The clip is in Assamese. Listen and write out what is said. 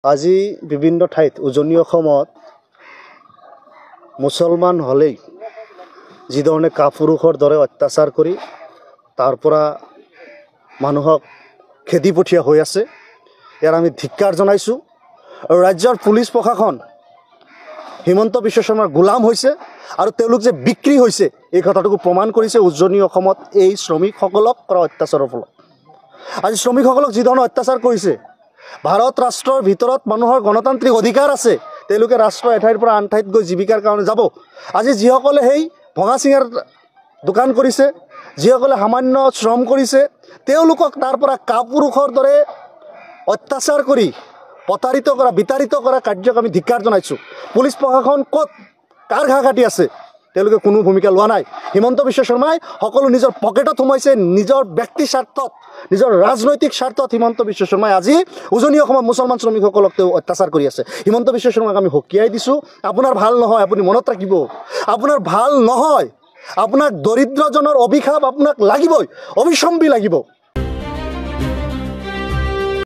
আজি বিভিন্ন ঠাইত উজনি অসমত মুছলমান হলেই যিধৰণে কাপুৰুষৰ দৰে অত্যাচাৰ কৰি তাৰ পৰা মানুহক খেদি পঠিয়া হৈ আছে, ইয়াৰ আমি ধিক্কাৰ জনাইছোঁ। আৰু ৰাজ্যৰ পুলিচ প্ৰশাসন হিমন্ত বিশ্ব শৰ্মাৰ গোলাম হৈছে আৰু তেওঁলোক যে বিক্ৰী হৈছে এই কথাটোকো প্ৰমাণ কৰিছে উজনি অসমত এই শ্ৰমিকসকলক কৰা অত্যাচাৰৰ ফলত। আজি শ্ৰমিকসকলক যি ধৰণৰ অত্যাচাৰ কৰিছে, ভাৰত ৰাষ্ট্ৰৰ ভিতৰত মানুহৰ গণতান্ত্ৰিক অধিকাৰ আছে, তেওঁলোকে ৰাষ্ট্ৰ এঠাইৰ পৰা আন ঠাইত গৈ জীৱিকাৰ কাৰণে যাব। আজি যিসকলে সেই ভঙা চিঙাৰ দোকান কৰিছে, যিসকলে সামান্য শ্ৰম কৰিছে, তেওঁলোকক তাৰ পৰা কাপুৰুষৰ দৰে অত্যাচাৰ কৰি বিতাড়িত কৰা কাৰ্যক আমি ধিক্কাৰ জনাইছোঁ। পুলিচ প্ৰশাসন ক'ত কাৰ ঘাঁ কাটি আছে, তেওঁলোকে কোনো ভূমিকা লোৱা নাই। হিমন্ত বিশ্ব শৰ্মাই সকলো নিজৰ পকেটত সোমাইছে, নিজৰ ব্যক্তি স্বাৰ্থত, নিজৰ ৰাজনৈতিক স্বাৰ্থত হিমন্ত বিশ্ব শৰ্মাই আজি উজনি অসমৰ মুছলমান শ্ৰমিকসকলক তেওঁ অত্যাচাৰ কৰি আছে। হিমন্ত বিশ্ব শৰ্মাক আমি সকীয়াই দিছোঁ, আপোনাৰ ভাল নহয়, আপুনি মনত ৰাখিব, আপোনাৰ ভাল নহয়, আপোনাক দৰিদ্ৰজনৰ অভিশাপ আপোনাক লাগিবই, অবিচম্বি লাগিব।